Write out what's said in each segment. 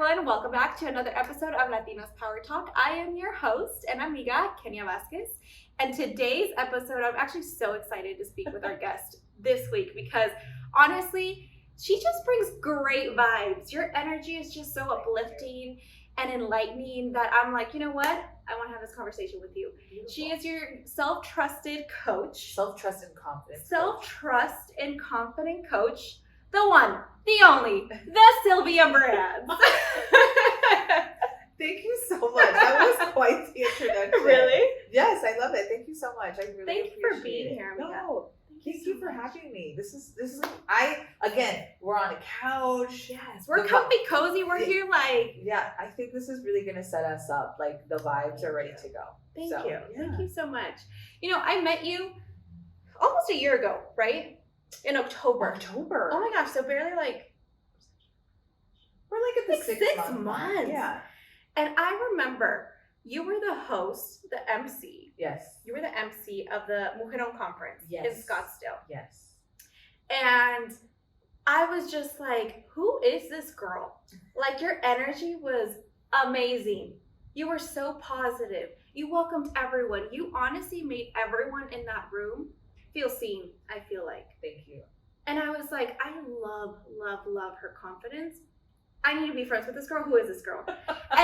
everyone. Welcome back to another episode of Latinas Power Talk. I am your host and amiga, Kenya Vasquez. And today's episode, I'm actually so excited to speak with our guest this week because honestly, she just brings great vibes. Your energy is just so uplifting and enlightening that I'm like, you know what? I want to have this conversation with you. Beautiful. She is your self-trusted coach. Self-trust and confidence. Self-trust and confident coach. The one, the only, the Sylvia Brands. Thank you so much. That was quite the introduction. Really? Yes, I love it. Thank you so much. I really Thank you for being it. here, Amiga. No, thank you for having me. This is we're on a couch. Yes, we're comfy, cozy. We're here like. Yeah, I think this is really gonna set us up. Like the vibes are ready to go. Thank you. Thank you so much. You know, I met you almost a year ago, right? In October. Oh my gosh, so barely like. We're like at the 6 months. Yeah. And I remember you were the host, the MC. Yes. You were the MC of the Mujeron conference in Scottsdale. Yes. And I was just like, who is this girl? Like, your energy was amazing. You were so positive. You welcomed everyone. You honestly made everyone in that room feel seen, I feel like. Thank you. And I was like, I love her confidence. I need to be friends with this girl. Who is this girl? And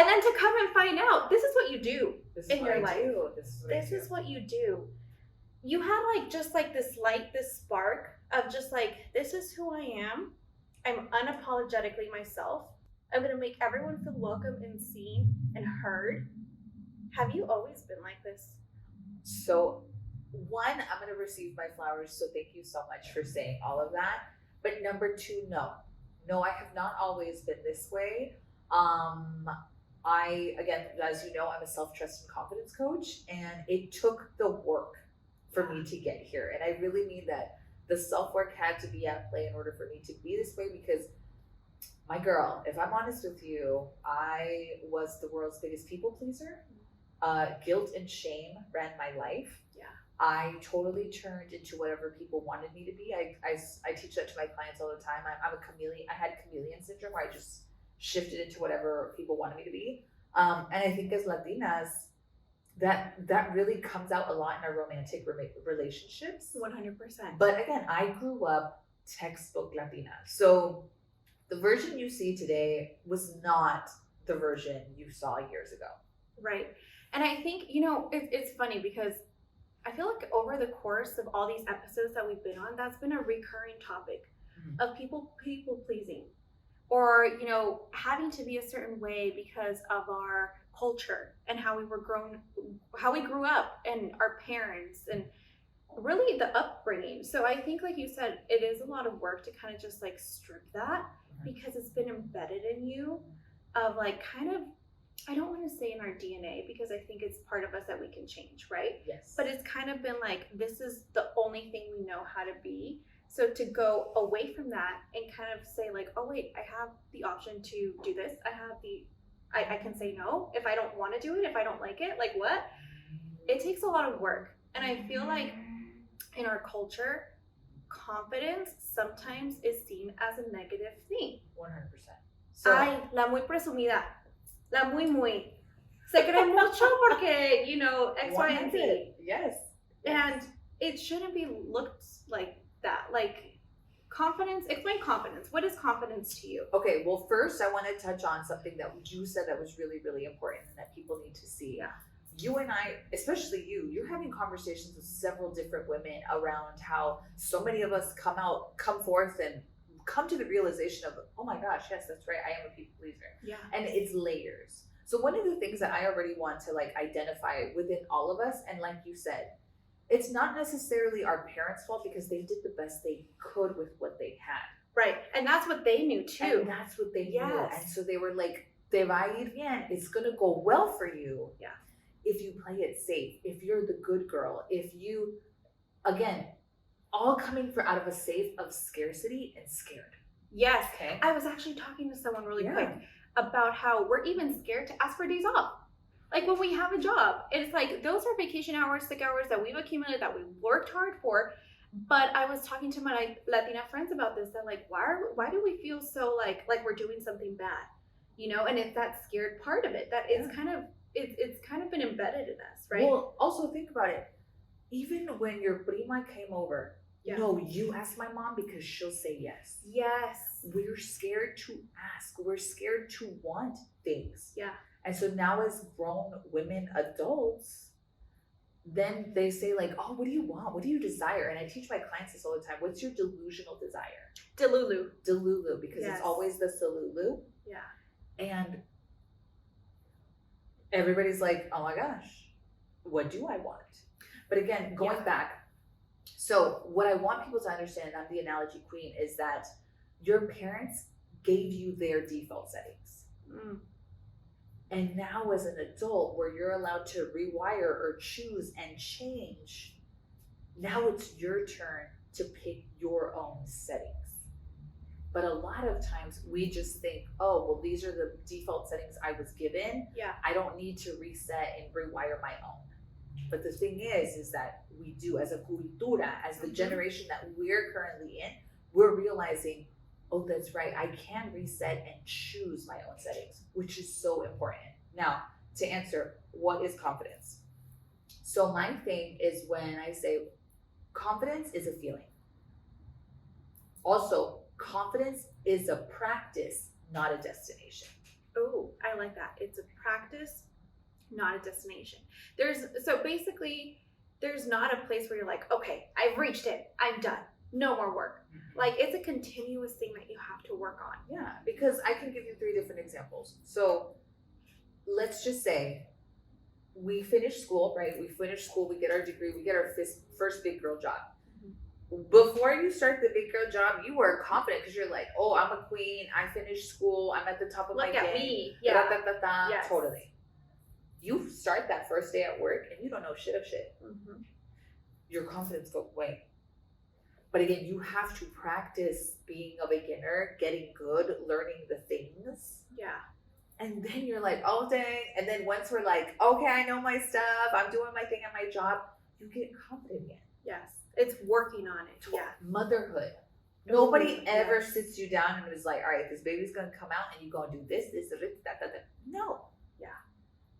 then to come and find out, this is what you do in your life. This is what you do. You had like just like this light, this spark of just like, this is who I am. I'm unapologetically myself. I'm going to make everyone feel welcome and seen and heard. Have you always been like this? So, one, I'm going to receive my flowers. So thank you so much for saying all of that. But number two, no, I have not always been this way. Again, as you know, I'm a self-trust and confidence coach, and it took the work for me to get here. And I really mean that the self-work had to be at play in order for me to be this way, because my girl, if I'm honest with you, I was the world's biggest people pleaser. Guilt and shame ran my life. Yeah. I totally turned into whatever people wanted me to be. I teach that to my clients all the time. I'm a chameleon. I had chameleon syndrome where I just shifted into whatever people wanted me to be. And I think as Latinas, that really comes out a lot in our romantic relationships. 100%. But again, I grew up textbook Latina. So the version you see today was not the version you saw years ago. Right. And I think, you know, it's funny because I feel like over the course of all these episodes that we've been on, that's been a recurring topic of people pleasing, or, you know, having to be a certain way because of our culture and how we grew up, and our parents, and really the upbringing. So I think, like you said, it is a lot of work to kind of just like strip that, because it's been embedded in you of like kind of, I don't want to say in our DNA, because I think it's part of us that we can change, right? Yes. But it's kind of been like, this is the only thing we know how to be. So to go away from that and kind of say like, oh wait, I have the option to do this. I can say no if I don't want to do it, if I don't like it, like what? It takes a lot of work. And I feel like in our culture, confidence sometimes is seen as a negative thing. 100%. So, ay, la muy presumida. La muy. Se cree mucho porque, you know, X, Y, and Z. Yes. And it shouldn't be looked like that. Like, confidence, explain confidence. What is confidence to you? Okay, well, first I want to touch on something that you said that was really, really important and that people need to see. Yeah. You and I, especially you're having conversations with several different women around how so many of us come forth and come to the realization of, oh my gosh, yes, that's right, I am a people pleaser. Yeah. And it's layers. So one of the things that I already want to like identify within all of us, and like you said, it's not necessarily our parents' fault, because they did the best they could with what they had. Right. And that's what they knew too. And that's what they knew. And so they were like, te va a ir bien. It's gonna go well for you. Yeah. If you play it safe, if you're the good girl, if you, again, all coming out of a safe of scarcity and scared. Yes. Okay. I was actually talking to someone really quick about how we're even scared to ask for days off. Like when we have a job, it's like those are vacation hours, sick hours that we've accumulated, that we worked hard for. But I was talking to my Latina friends about this. That like, why do we feel so like we're doing something bad? and it's that scared part of it that it's kind of been embedded in us, right? Well, also think about it. Even when your prima came over, no, you ask my mom because she'll say yes. Yes. We're scared to ask. We're scared to want things. Yeah. And so now as grown women, adults, then they say like, oh, what do you want? What do you desire? And I teach my clients this all the time. What's your delusional desire? Delulu, because it's always the salulu. Yeah. And everybody's like, oh my gosh, what do I want? But again, going back, so what I want people to understand, I'm the analogy queen, is that your parents gave you their default settings. And now as an adult, where you're allowed to rewire or choose and change, now it's your turn to pick your own settings. But a lot of times we just think, oh, well, these are the default settings I was given. Yeah. I don't need to reset and rewire my own. But the thing is that we do, as a cultura, as the generation that we're currently in, we're realizing, oh, that's right, I can reset and choose my own settings, which is so important. Now, to answer, what is confidence? So my thing is when I say confidence is a feeling. Also, confidence is a practice, not a destination. Oh, I like that. It's a practice, not a destination. So basically, there's not a place where you're like, okay, I've reached it, I'm done, no more work. Like, it's a continuous thing that you have to work on. Yeah, because I can give you 3 different examples. So let's just say we finish school, right? We finish school, we get our degree, we get our first big girl job. Before you start the big girl job, you are confident because you're like, oh, I'm a queen, I finished school, I'm at the top of my game. Look at me. Yeah. Yes. Totally. You start that first day at work and you don't know shit of shit. Your confidence goes away. But again, you have to practice being a beginner, getting good, learning the things. Yeah. And then you're like, oh, dang. And then once we're like, okay, I know my stuff, I'm doing my thing at my job, you get confident again. Yes. It's working on it. Yeah. Motherhood. Nobody ever sits you down and is like, all right, this baby's going to come out and you're going to do this, that. No. Yeah.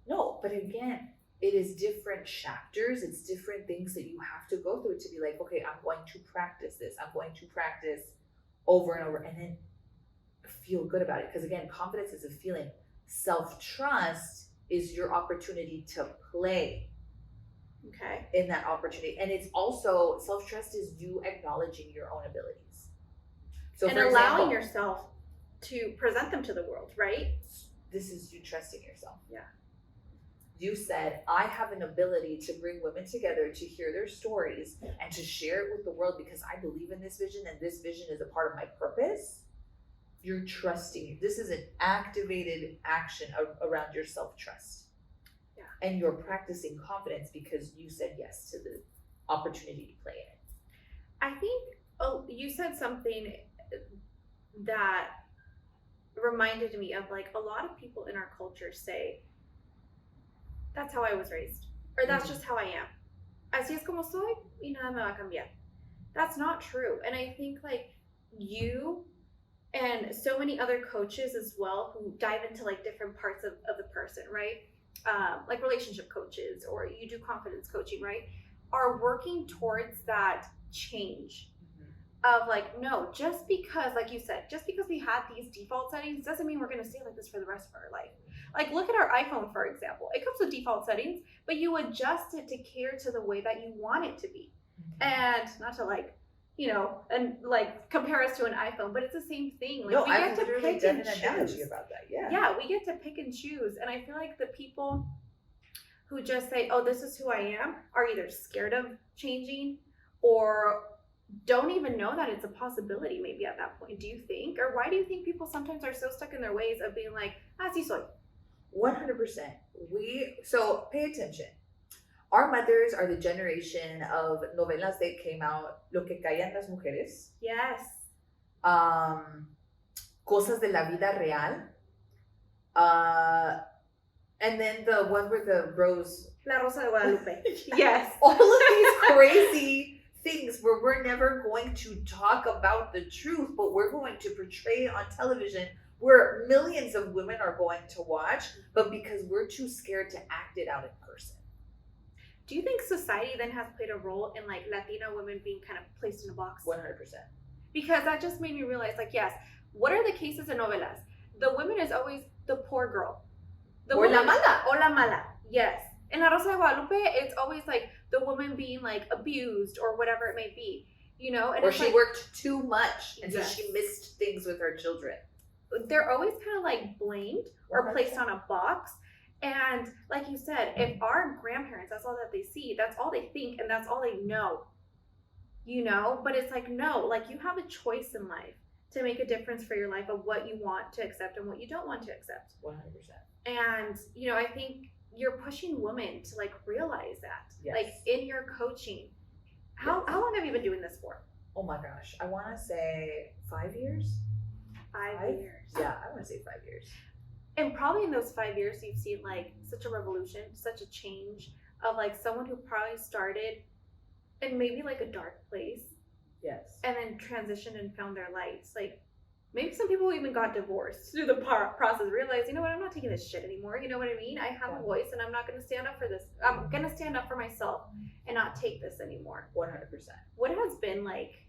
No. But again, it is different chapters. It's different things that you have to go through to be like, okay, I'm going to practice this. I'm going to practice over and over and then feel good about it. Because again, confidence is a feeling. Self-trust is your opportunity to play in that opportunity. And it's also, self-trust is you acknowledging your own abilities. So and allowing yourself to present them to the world, right? This is you trusting yourself. Yeah. You said, I have an ability to bring women together to hear their stories and to share it with the world because I believe in this vision and this vision is a part of my purpose. You're trusting. This is an activated action around your self-trust. Yeah. And you're practicing confidence because you said yes to the opportunity to play in it. I think you said something that reminded me of like a lot of people in our culture say, that's how I was raised, or that's just how I am. Así es como soy y nada me va a cambiar. That's not true. And I think like you and so many other coaches as well who dive into like different parts of the person, right? Like relationship coaches, or you do confidence coaching, right? Are working towards that change of like, no, just because, like you said, just because we had these default settings doesn't mean we're going to stay like this for the rest of our life. Like, look at our iPhone, for example. It comes with default settings, but you adjust it to cater to the way that you want it to be. And not to like, and like compare us to an iPhone, but it's the same thing. Like, no, we I've get to pick and choose about that. Yeah. Yeah, we get to pick and choose. And I feel like the people who just say, oh, this is who I am, are either scared of changing or don't even know that it's a possibility maybe at that point. Do you think? Or why do you think people sometimes are so stuck in their ways of being like, así soy? 100%. So pay attention. Our mothers are the generation of novelas that came out, Lo que callan las mujeres. Yes. Cosas de la vida real. And then the one where the rose. La Rosa de Guadalupe. Yes. All of these crazy things where we're never going to talk about the truth, but we're going to portray it on television where millions of women are going to watch, but because we're too scared to act it out in person. Do you think society then has played a role in like Latina women being kind of placed in a box? 100%. Because that just made me realize, like, yes, what are the cases in novelas? The woman is always the poor girl. Or la mala. Or la mala, yes. In La Rosa de Guadalupe, it's always like the woman being like abused or whatever it may be, you know? And or it's she like, worked too much and yes. so she missed things with her children. They're always kind of like blamed or 100%. placed on a box. And like you said, if our grandparents, that's all that they see, that's all they think, and that's all they know, you know? But it's like, no, like you have a choice in life to make a difference for your life of what you want to accept and what you don't want to accept. 100%. And, you know, I think you're pushing women to like realize that. Yes. Like in your coaching. How long have you been doing this for? Oh my gosh. I want to say 5 years. 5 years. Yeah, I want to say 5 years. And probably in those 5 years, you've seen like such a revolution, such a change of like someone who probably started in maybe like a dark place. Yes. And then transitioned and found their lights. Like maybe some people even got divorced through the process, realized, you know what, I'm not taking this shit anymore. You know what I mean? I have a voice and I'm not going to stand up for this. I'm going to stand up for myself and not take this anymore. 100%. What has been like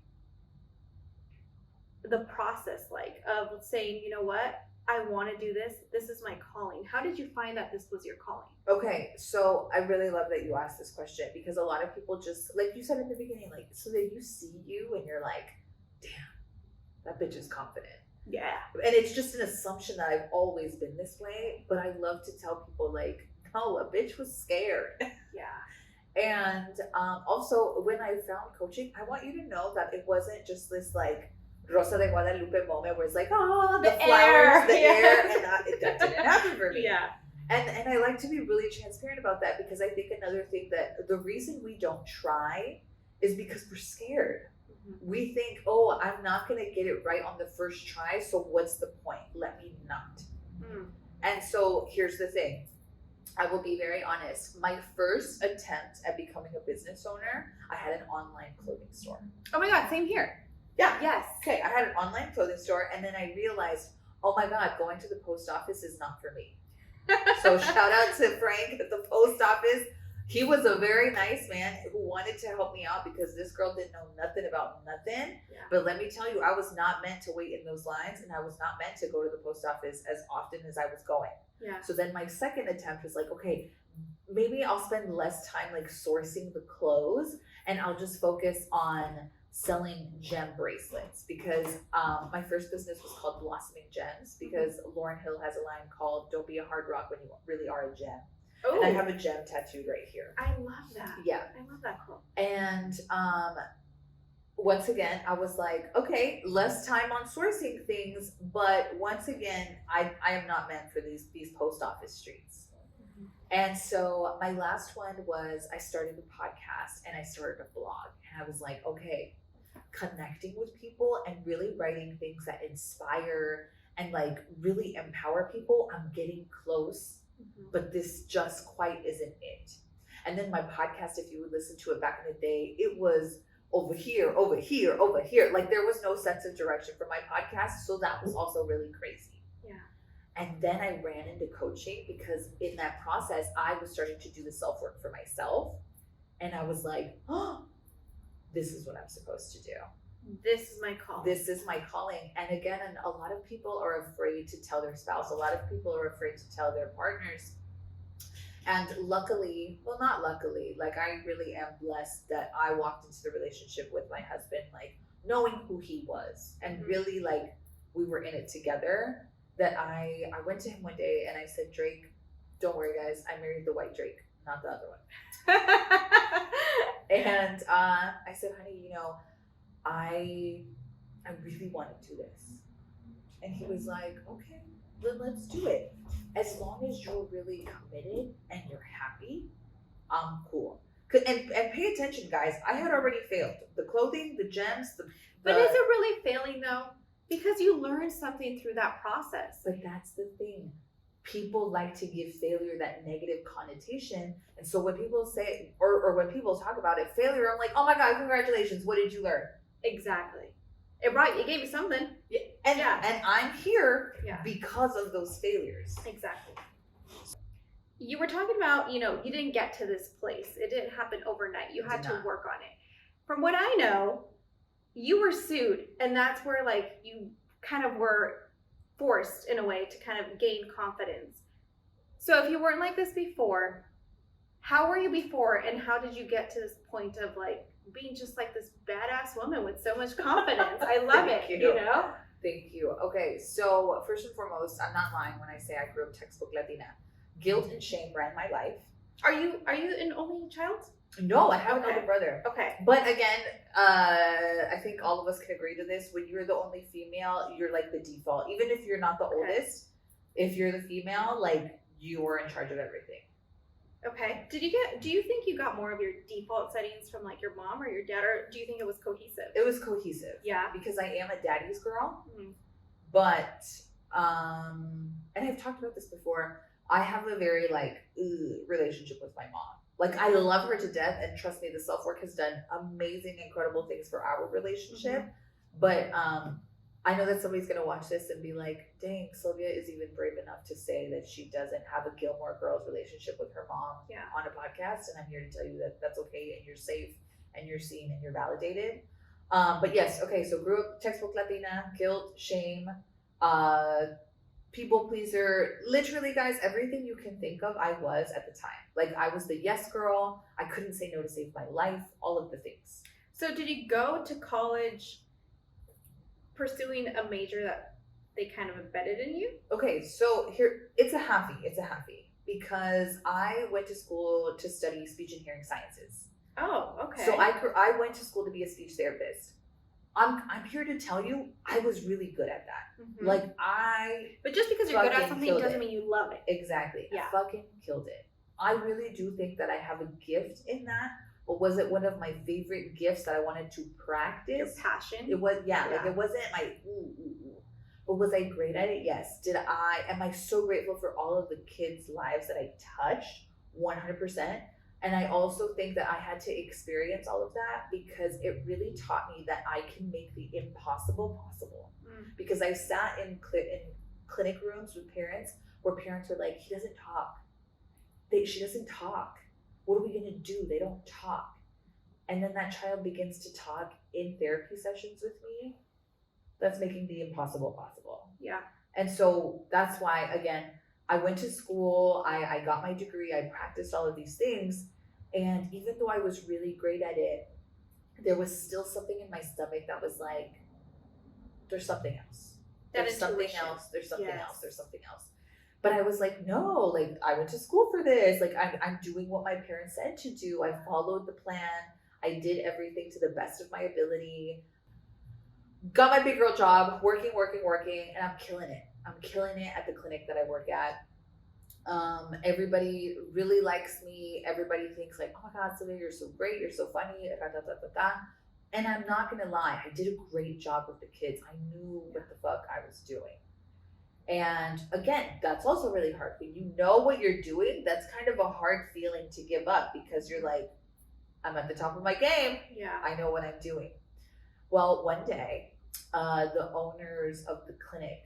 the process like of saying, you know what, I want to do this. This is my calling. How did you find that this was your calling? Okay, so I really love that you asked this question because a lot of people just, like you said at the beginning, like, so that you see you and you're like, damn, that bitch is confident. Yeah. And it's just an assumption that I've always been this way, but I love to tell people like, no, a bitch was scared. Yeah. And also when I found coaching, I want you to know that it wasn't just this like Rosa de Guadalupe moment where it's like, oh, the flowers, the air, and that didn't happen for me. Yeah. And I like to be really transparent about that because I think another thing that the reason we don't try is because we're scared. Mm-hmm. We think, oh, I'm not going to get it right on the first try, so what's the point? Let me not. Mm. And so here's the thing. I will be very honest. My first attempt at becoming a business owner, I had an online clothing store. Oh my God, same here. Yeah. Yes. Okay, I had an online clothing store, and then I realized, oh my God, going to the post office is not for me. So shout out to Frank at the post office. He was a very nice man who wanted to help me out because this girl didn't know nothing about nothing. Yeah. But let me tell you, I was not meant to wait in those lines, and I was not meant to go to the post office as often as I was going. Yeah. So then my second attempt was like, okay, maybe I'll spend less time like sourcing the clothes, and I'll just focus on selling gem bracelets because my first business was called Blossoming Gems because Lauryn Hill has a line called "Don't be a hard rock when you really are a gem." Oh. And I have a gem tattooed right here. I love that. Yeah, I love that quote. And once again, I was like, okay, less time on sourcing things, but once again, I am not meant for these post office streets. Mm-hmm. And so my last one was I started a podcast and I started a blog, and I was like, okay, connecting with people and really writing things that inspire and like really empower people. I'm getting close, but this just quite isn't it. And then my podcast, if you would listen to it back in the day, it was over here, over here, over here. Like there was no sense of direction for my podcast. So that was also really crazy. Yeah. And then I ran into coaching because in that process, I was starting to do the self-work for myself. And I was like, oh, this is what I'm supposed to do. This is my calling. This is my calling. And again, a lot of people are afraid to tell their spouse. A lot of people are afraid to tell their partners. And luckily, well, not luckily, like I really am blessed that I walked into the relationship with my husband, like knowing who he was and really like we were in it together. That I went to him one day and I said, Drake, don't worry guys, I married the white Drake, not the other one. And I said, honey, you know, I really want to do this. And he was like, okay, then let's do it. As long as you're really committed and you're happy, I'm cool. And pay attention, guys. I had already failed. The clothing, the gems, But is it really failing though? Because you learned something through that process. But that's the thing. People like to give failure that negative connotation. And so when people say, or when people talk about it, failure, I'm like, oh my God, congratulations. What did you learn? Exactly. It gave you something. And I'm here Yeah. because of those failures. Exactly. You were talking about, you didn't get to this place. It didn't happen overnight. You had to work on it. From what I know, you were sued, and that's where you kind of were forced in a way to kind of gain confidence. So if you weren't like this before, how were you before, and how did you get to this point of being just like this badass woman with so much confidence? I love it. Thank you. Okay, so first and foremost, I'm not lying when I say I grew up textbook Latina. Guilt and shame ran my life. Are you an only child? No, I have an older brother. Okay. But again, I think all of us can agree to this. When you're the only female, you're like the default. Even if you're not the oldest, if you're the female, you are in charge of everything. Okay. Do you think you got more of your default settings from your mom or your dad, or do you think it was cohesive? It was cohesive. Yeah. Because I am a daddy's girl. Mm-hmm. But and I've talked about this before, I have a very relationship with my mom. I love her to death, and trust me, the self-work has done amazing, incredible things for our relationship. Mm-hmm. But I know that somebody's going to watch this and be like, dang, Sylvia is even brave enough to say that she doesn't have a Gilmore Girls relationship with her mom on a podcast. And I'm here to tell you that that's okay, and you're safe, and you're seen, and you're validated. But yes, okay, so grew up textbook Latina, guilt, shame, people pleaser, literally, guys, everything you can think of, I was at the time. I was the yes girl. I couldn't say no to save my life, all of the things. So did you go to college pursuing a major that they kind of embedded in you? Okay, so here, it's a halfie, because I went to school to study speech and hearing sciences. Oh, okay. So I went to school to be a speech therapist. I'm here to tell you, I was really good at that. Mm-hmm. But just because you're good at something doesn't mean you love it. Exactly. Yeah. I fucking killed it. I really do think that I have a gift in that. But was it one of my favorite gifts that I wanted to practice? Your passion? It was, yeah. It wasn't my But was I great at it? Yes. Am I so grateful for all of the kids' lives that I touched? 100%. And I also think that I had to experience all of that because it really taught me that I can make the impossible possible. Because I sat in clinic rooms with parents where parents were like, he doesn't talk. She doesn't talk. What are we going to do? They don't talk. And then that child begins to talk in therapy sessions with me. That's making the impossible possible. Yeah. And so that's why, again, I went to school, I got my degree, I practiced all of these things. And even though I was really great at it, there was still something in my stomach that was like, there's something else. There's something else. But I was like, no, I went to school for this. I'm doing what my parents said to do. I followed the plan. I did everything to the best of my ability. Got my big girl job, working, and I'm killing it. I'm killing it at the clinic that I work at. Everybody really likes me. Everybody thinks oh my God, Sylvia, you're so great. You're so funny. And I'm not going to lie. I did a great job with the kids. I knew what the fuck I was doing. And again, that's also really hard. When you know what you're doing, that's kind of a hard feeling to give up because you're like, I'm at the top of my game. Yeah. I know what I'm doing. Well, one day, the owners of the clinic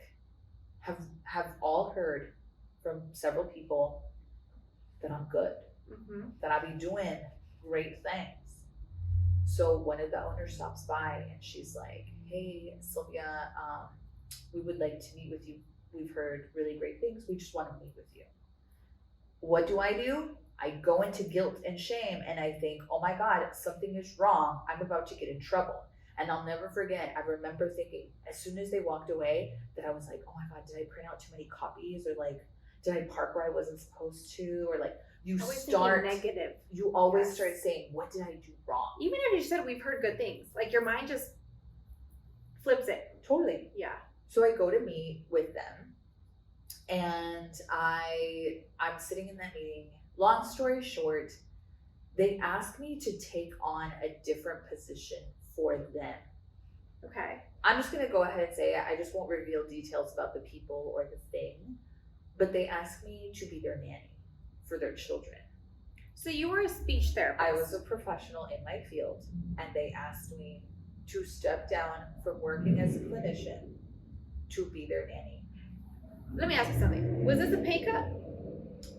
have all heard from several people that I'm good, that I be doing great things. So one of the owners stops by and she's like, hey, Sylvia, we would like to meet with you. We've heard really great things. We just want to meet with you. What do? I go into guilt and shame and I think, oh my God, something is wrong. I'm about to get in trouble. And I'll never forget, I remember thinking, as soon as they walked away, that I was like, oh my God, did I print out too many copies? Or did I park where I wasn't supposed to? Or you always start negative. You always start saying, what did I do wrong? Even if you said we've heard good things, your mind just flips it. Totally. Yeah. So I go to meet with them and I'm sitting in that meeting. Long story short, they asked me to take on a different position for them. Okay. I'm just going to go ahead and say I just won't reveal details about the people or the thing, but they asked me to be their nanny for their children. So you were a speech therapist. I was a professional in my field, and they asked me to step down from working as a clinician to be their nanny. Let me ask you something. Was this a pay cut?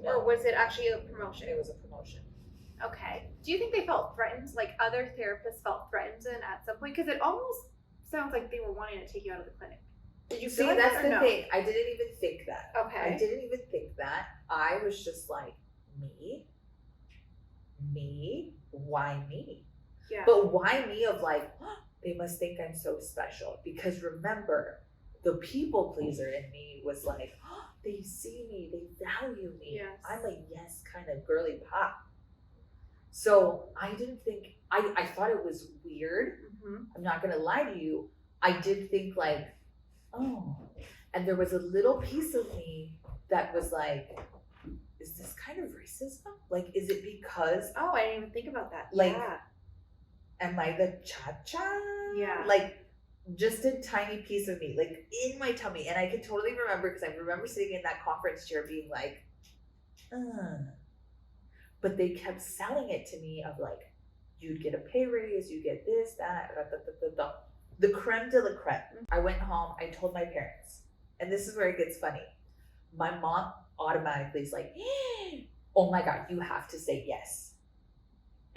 No. Or was it actually a promotion? It was a promotion. Okay. Do you think they felt threatened? Like other therapists felt threatened at some point? Because it almost sounds like they were wanting to take you out of the clinic. Did you feel See, like that's that the or no? thing. I didn't even think that. Okay. I didn't even think that. I was just like, me? Why me? Yeah. But why me of like, they must think I'm so special. Because remember, the people pleaser in me was like, they see me, they value me. Yes. I'm a yes kind of girly pop. So I didn't think, I thought it was weird. Mm-hmm. I'm not gonna lie to you. I did think like, oh, and there was a little piece of me that was like, is this kind of racism? Like, is it because, Oh, I didn't even think about that. Like, yeah. am I the cha-cha? Yeah. Like, just a tiny piece of me, like in my tummy. And I can totally remember, because I remember sitting in that conference chair being like, but they kept selling it to me of like, you'd get a pay raise, you get this, that, the creme de la creme. I went home, I told my parents, and this is where it gets funny. My mom automatically is like, oh my God, you have to say yes.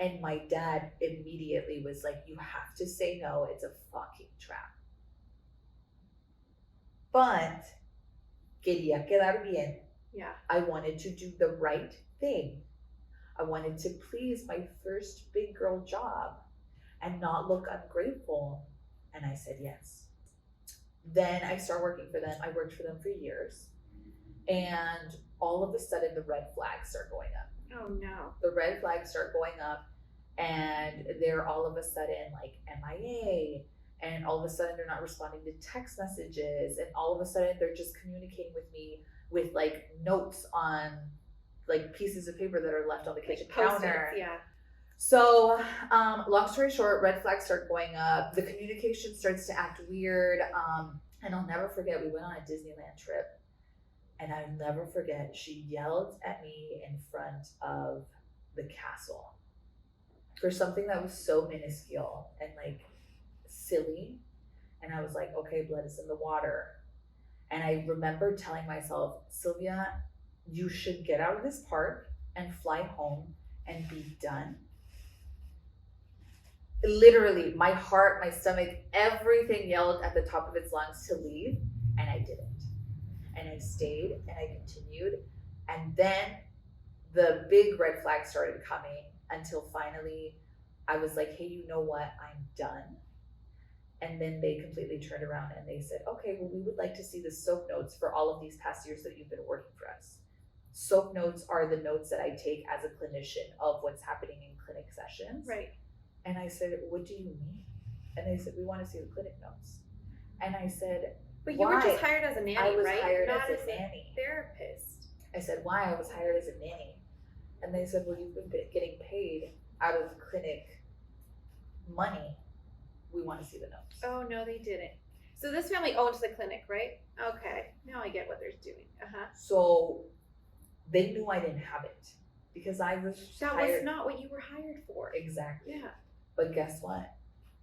And my dad immediately was like, you have to say no, it's a fucking trap. But quería quedar bien. Yeah. I wanted to do the right thing. I wanted to please my first big girl job and not look ungrateful. And I said yes. Then I started working for them. I worked for them for years. And all of a sudden the red flags start going up. Oh no. The red flags start going up, and they're all of a sudden like MIA, and all of a sudden they're not responding to text messages, and all of a sudden they're just communicating with me with like notes on like pieces of paper that are left on the kitchen counter. Yeah. So long story short, red flags start going up. The communication starts to act weird. And I'll never forget, we went on a Disneyland trip. And I'll never forget, she yelled at me in front of the castle for something that was so minuscule and like silly. And I was like, okay, blood is in the water. And I remember telling myself, Sylvia, you should get out of this park and fly home and be done. Literally, my heart, my stomach, everything yelled at the top of its lungs to leave, and I didn't. And I stayed and I continued. And then the big red flags started coming until finally I was like, hey, you know what? I'm done. And then they completely turned around and they said, okay, well, we would like to see the soap notes for all of these past years that you've been working for us. Soap notes are the notes that I take as a clinician of what's happening in clinic sessions. Right. And I said, what do you mean? And they said, we want to see the clinic notes. And I said, but you were just hired as a nanny, I was right? hired Not as a nanny. Therapist. I said, why? I was hired as a nanny. And they said, well, you've been getting paid out of clinic money. We want to see the notes. Oh, no, they didn't. So this family owns the clinic, right? Okay. Now I get what they're doing. Uh-huh. So they knew I didn't have it because I was That hired. was not what you were hired for. Exactly. Yeah. But guess what?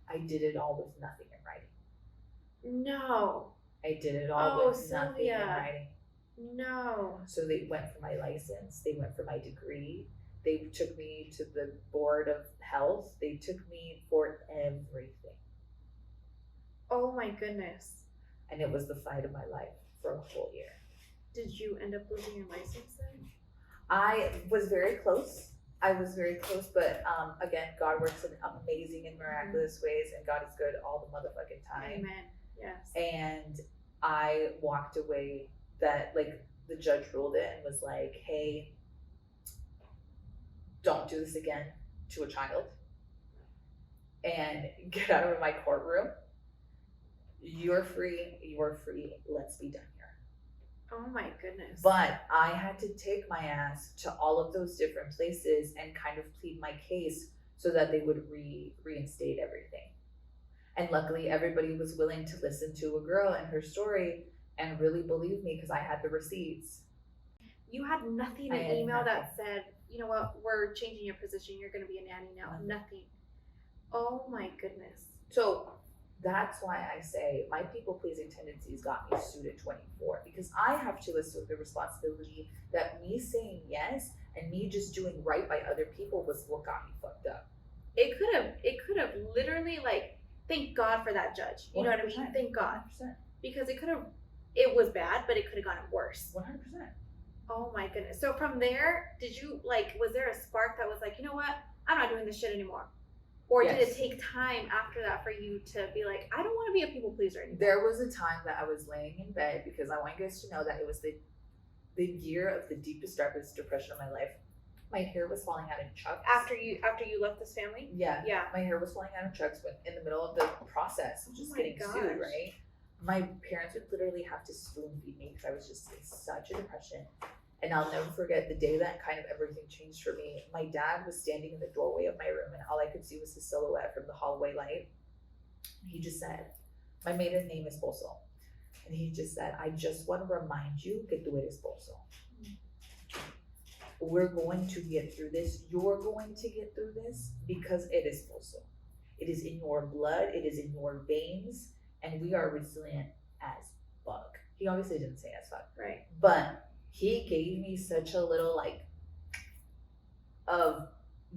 I did it all with nothing in writing. No. I did it all with Sylvia. nothing in writing. No. So they went for my license. They went for my degree. They took me to the board of health. They took me for everything. Oh my goodness. And it was the fight of my life for a whole year. Did you end up losing your license then? I was very close. But again, God works in amazing and miraculous ways, and God is good all the motherfucking time. Amen. Yes. And I walked away that like the judge ruled it and was like, hey, don't do this again to a child and get out of my courtroom. You're free, let's be done here. Oh my goodness. But I had to take my ass to all of those different places and kind of plead my case so that they would reinstate everything. And luckily everybody was willing to listen to a girl and her story and really believe me because I had the receipts. You had nothing in email that said, you know what, we're changing your position, you're going to be a nanny now. Nothing. Oh my goodness. So that's why I say my people-pleasing tendencies got me sued at 24, because I have to assume the responsibility that me saying yes and me just doing right by other people was what got me fucked up. It could have literally, like, thank God for that judge. You know what I mean? Thank God. 100%. Because it was bad, but it could have gotten worse. 100%. Oh my goodness. So from there, did you, like, was there a spark that was like, you know what? I'm not doing this shit anymore? Or did it take time after that for you to be like, I don't want to be a people pleaser anymore? There was a time that I was laying in bed, because I want you guys to know that it was the year of the deepest, darkest depression of my life. My hair was falling out in chunks. After you left this family? Yeah. Yeah. My hair was falling out in chunks in the middle of the process of just getting sued, right? My parents would literally have to spoon feed me because I was just in such a depression. And I'll never forget the day that kind of everything changed for me. My dad was standing in the doorway of my room, and all I could see was his silhouette from the hallway light. He just said, my maiden name is Pozo. And he just said, I just want to remind you que tú eres Pozo. We're going to get through this. You're going to get through this because it is Pozo. It is in your blood. It is in your veins. And we are resilient as fuck. He obviously didn't say as fuck. Right. But he gave me such a little, like, of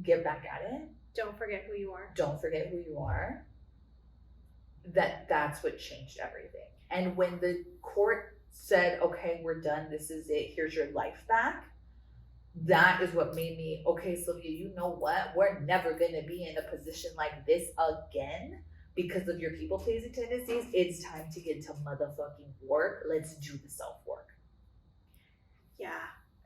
get back at it. Don't forget who you are. Don't forget who you are. That's what changed everything. And when the court said, okay, we're done, this is it, here's your life back, that is what made me, okay, Sylvia, you know what? We're never going to be in a position like this again because of your people-pleasing tendencies. It's time to get to motherfucking work. Let's do the self-work. Yeah.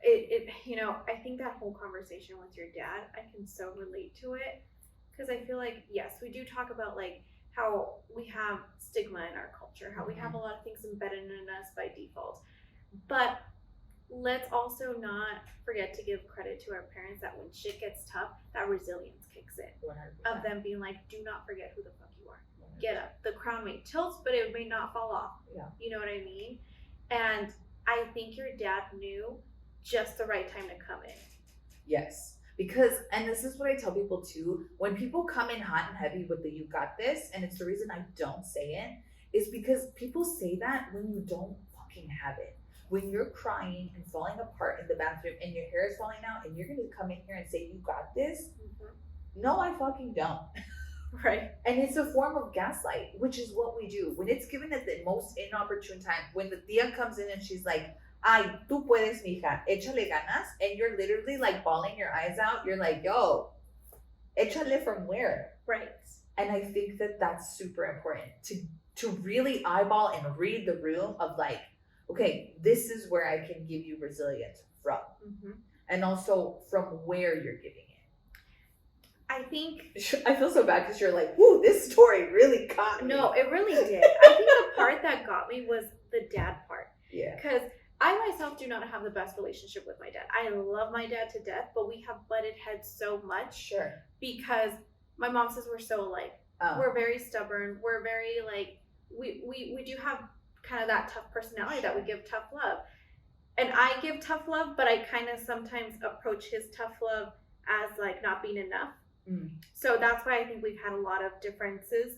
It you know, I think that whole conversation with your dad, I can so relate to it, because I feel like, yes, we do talk about, like, how we have stigma in our culture, how we have a lot of things embedded in us by default. But let's also not forget to give credit to our parents that when shit gets tough, that resilience kicks in. 100%. Of them being like, do not forget who the fuck you are. 100%. Get up. The crown may tilt, but it may not fall off. Yeah. You know what I mean? And I think your dad knew just the right time to come in. Yes. Because, and this is what I tell people too, when people come in hot and heavy with the you got this, and it's the reason I don't say it, is because people say that when you don't fucking have it. When you're crying and falling apart in the bathroom and your hair is falling out and you're going to come in here and say, you got this? Mm-hmm. No, I fucking don't. Right. And it's a form of gaslight, which is what we do. When it's given at the most inopportune time, when the tia comes in and she's like, ay, tú puedes, mija, échale ganas, and you're literally like bawling your eyes out, you're like, yo, échale from where? Right. And I think that that's super important to really eyeball and read the room of like, okay, this is where I can give you resilience from. Mm-hmm. And also from where you're giving it. I think... I feel so bad because you're like, whoo, this story really got me. No, it really did. I think the part that got me was the dad part. Yeah. Because I myself do not have the best relationship with my dad. I love my dad to death, but we have butted heads so much. Sure. Because my mom says we're so alike. We're very stubborn. We're very, like, we do have kind of that tough personality that we give tough love. And I give tough love, but I kind of sometimes approach his tough love as, like, not being enough. Mm. So that's why I think we've had a lot of differences.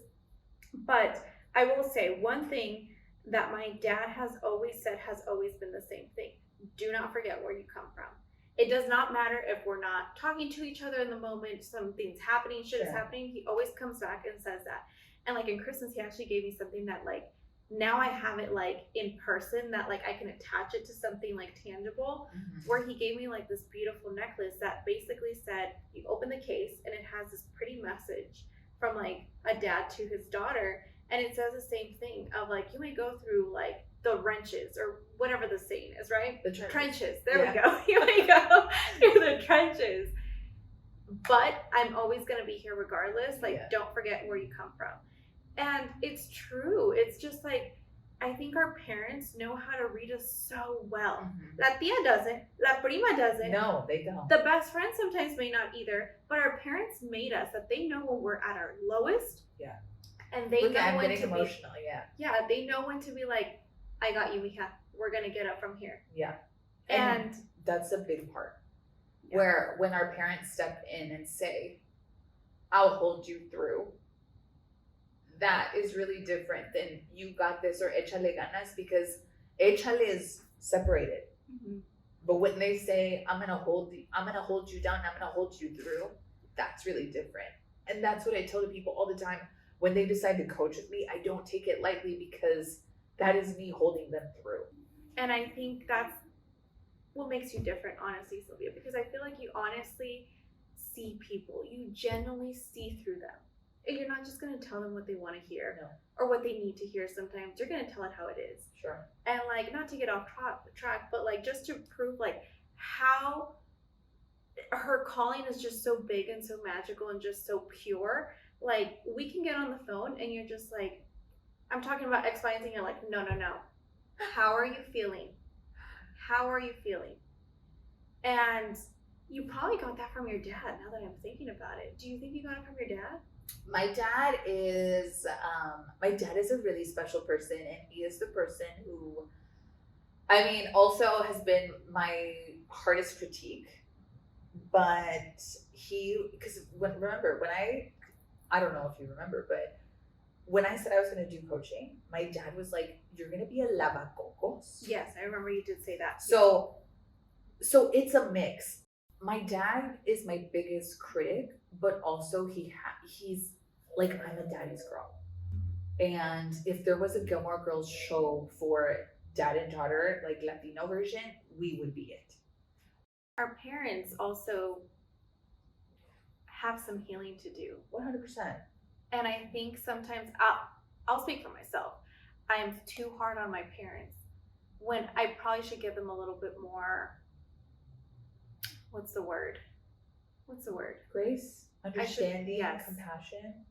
But I will say one thing that my dad has always said has always been the same thing. Do not forget where you come from. It does not matter if we're not talking to each other in the moment, something's happening, shit is happening. He always comes back and says that. And like in Christmas, he actually gave me something that like, now I have it like in person that like I can attach it to something like tangible, where he gave me like this beautiful necklace that basically said, you open the case and it has this pretty message from like a dad to his daughter. And it says the same thing of like, you may go through like the wrenches or whatever the saying is, right? The trenches. There we go. You may go through the trenches. But I'm always going to be here regardless. Like, don't forget where you come from. And it's true. It's just like, I think our parents know how to read us so well. La tia doesn't. La prima doesn't. No, they don't. The best friend sometimes may not either. But our parents made us that they know when we're at our lowest. Yeah. And they know when to emotional, be, yeah, they know when to be like, I got you, mija. We're gonna get up from here. Yeah, and that's a big part. Yeah. Where when our parents step in and say, "I'll hold you through," that is really different than you got this or échale ganas, because échale is separated. Mm-hmm. But when they say, I'm gonna hold you down, I'm gonna hold you through, that's really different. And that's what I tell the people all the time. When they decide to coach with me, I don't take it lightly, because that is me holding them through. And I think that's what makes you different, honestly, Sylvia, because I feel like you honestly see people. You genuinely see through them. And you're not just going to tell them what they want to hear, No. or what they need to hear sometimes. You're going to tell it how it is. Sure. And like, not to get off track, but like just to prove like how her calling is just so big and so magical and just so pure. Like, we can get on the phone and you're just like, I'm talking about X, Y, and Z. And you're like, no. How are you feeling? How are you feeling? And you probably got that from your dad, now that I'm thinking about it. Do you think you got it from your dad? My dad is a really special person, and he is the person who, I mean, also has been my hardest critique. But because I don't know if you remember, but when I said I was going to do coaching, my dad was like, "You're going to be a lavacocos." Yes, I remember you did say that. So it's a mix. My dad is my biggest critic, but also he's like, I'm a daddy's girl. And if there was a Gilmore Girls show for dad and daughter, like Latino version, we would be it. Our parents also have some healing to do. 100%. And I think sometimes, I'll speak for myself, I am too hard on my parents when I probably should give them a little bit more, what's the word? Grace, understanding, yes. Compassion.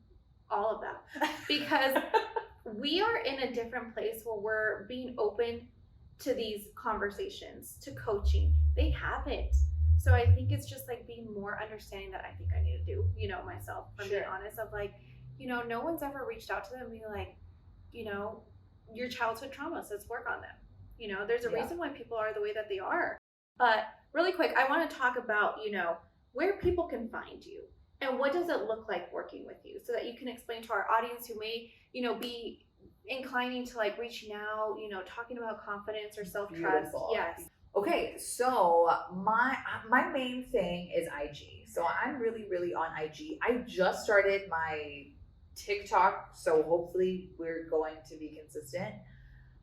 All of that. Because we are in a different place where we're being open to these conversations, to coaching. They haven't. So I think it's just like being more understanding that I think I need to do, myself. If I'm being honest, of like, no one's ever reached out to them and be like, your childhood traumas, let's work on them. There's a reason why people are the way that they are. But really quick, I want to talk about, where people can find you and what does it look like working with you, so that you can explain to our audience who may, be inclining to like reaching out, talking about confidence or self-trust. Beautiful. Yes. Okay, so my main thing is IG. So I'm really, really on IG. I just started my TikTok, so hopefully we're going to be consistent.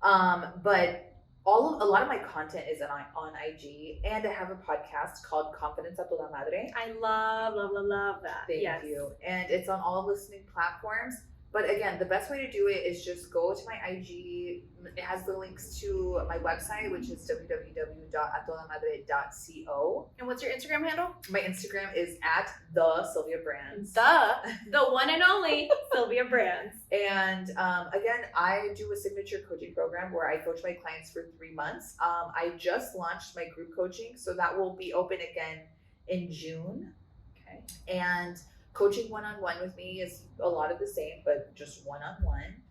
But a lot of my content is on IG, and I have a podcast called Confidence a Toda Madre. I love that. Thank you. And it's on all listening platforms. But again, the best way to do it is just go to my IG. It has the links to my website, which is www.atodamadre.co. And what's your Instagram handle? My Instagram is @the Sylvia Brands. The one and only Sylvia Brands. And again, I do a signature coaching program where I coach my clients for 3 months. I just launched my group coaching, so that will be open again in June. Okay. And coaching one-on-one with me is a lot of the same, but just one-on-one.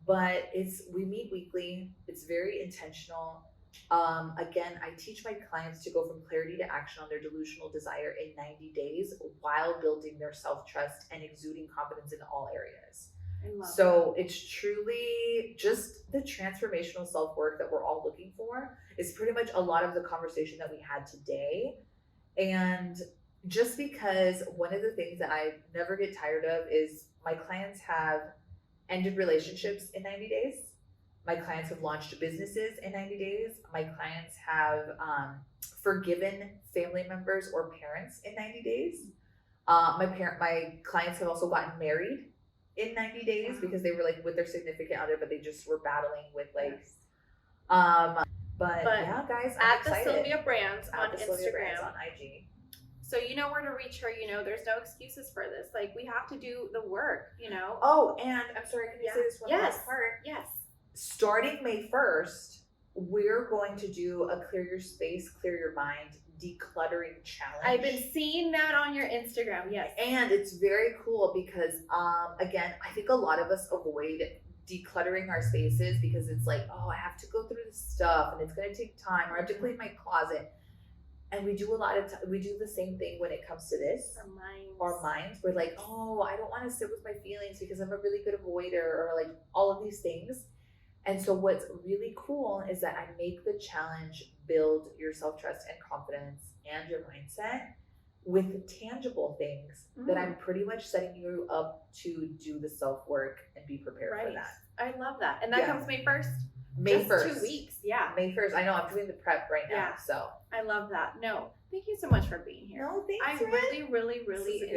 But we meet weekly. It's very intentional. Again, I teach my clients to go from clarity to action on their delusional desire in 90 days while building their self-trust and exuding confidence in all areas. So it's truly just the transformational self-work that we're all looking for is pretty much a lot of the conversation that we had today. And just because one of the things that I never get tired of is my clients have ended relationships in 90 days. My clients have launched businesses in 90 days. My clients have forgiven family members or parents in 90 days. My clients have also gotten married in 90 days because they were like with their significant other, but they just were battling with like, but yeah, guys, I'm excited. The Sylvia Brands on Instagram. Sylvia Brands on IG. So you know where to reach her, there's no excuses for this. Like, we have to do the work, Oh, and I'm sorry, can you say this one last part? Yes. Starting May 1st, we're going to do a Clear Your Space, Clear Your Mind decluttering challenge. I've been seeing that on your Instagram, yes. And it's very cool because, again, I think a lot of us avoid decluttering our spaces because it's like, oh, I have to go through this stuff and it's going to take time, or I have to clean my closet. And we do we do the same thing when it comes to this. Our minds. We're like, oh, I don't want to sit with my feelings because I'm a really good avoider, or like all of these things. And so what's really cool is that I make the challenge build your self-trust and confidence and your mindset with tangible things that I'm pretty much setting you up to do the self-work and be prepared for that. I love that. And that comes May 1st? May 1st. 2 weeks. Yeah. May 1st. I know, I'm doing the prep right now. So I love that. No, thank you so much for being here. No, thanks. I really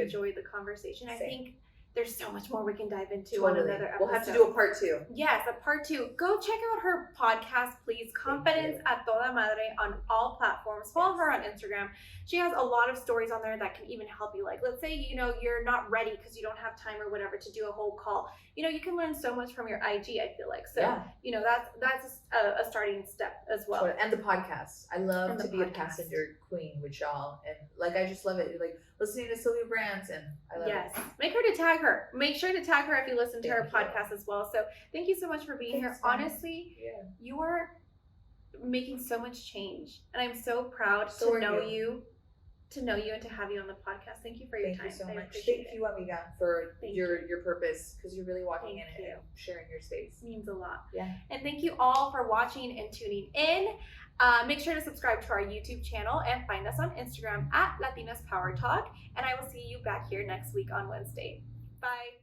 enjoyed the conversation. Same. I think there's so much more we can dive into on another episode. We'll have to do a part 2. Yes, a part 2. Go check out her podcast, please. Confidence a Toda Madre on all platforms. Follow her on Instagram. She has a lot of stories on there that can even help you. Like, let's say, you're not ready because you don't have time or whatever to do a whole call. You can learn so much from your IG, I feel like. So, that's a starting step as well. Sure. And the podcast. I love to be a passenger queen with y'all. And like, I just love it. Like listening to Sylvia Brands, and I love it. Yes. Make sure to tag her. Make sure to tag her if you listen to her podcast as well. So thank you so much for being here. Honestly, you are making so much change. And I'm so proud to know you and to have you on the podcast. Thank you for your time. Thank you so much. Thank you, amiga, for your purpose, because you're really walking in it and sharing your space. It means a lot. Yeah. And thank you all for watching and tuning in. Make sure to subscribe to our YouTube channel and find us on Instagram at Latinas Power Talk. And I will see you back here next week on Wednesday. Bye.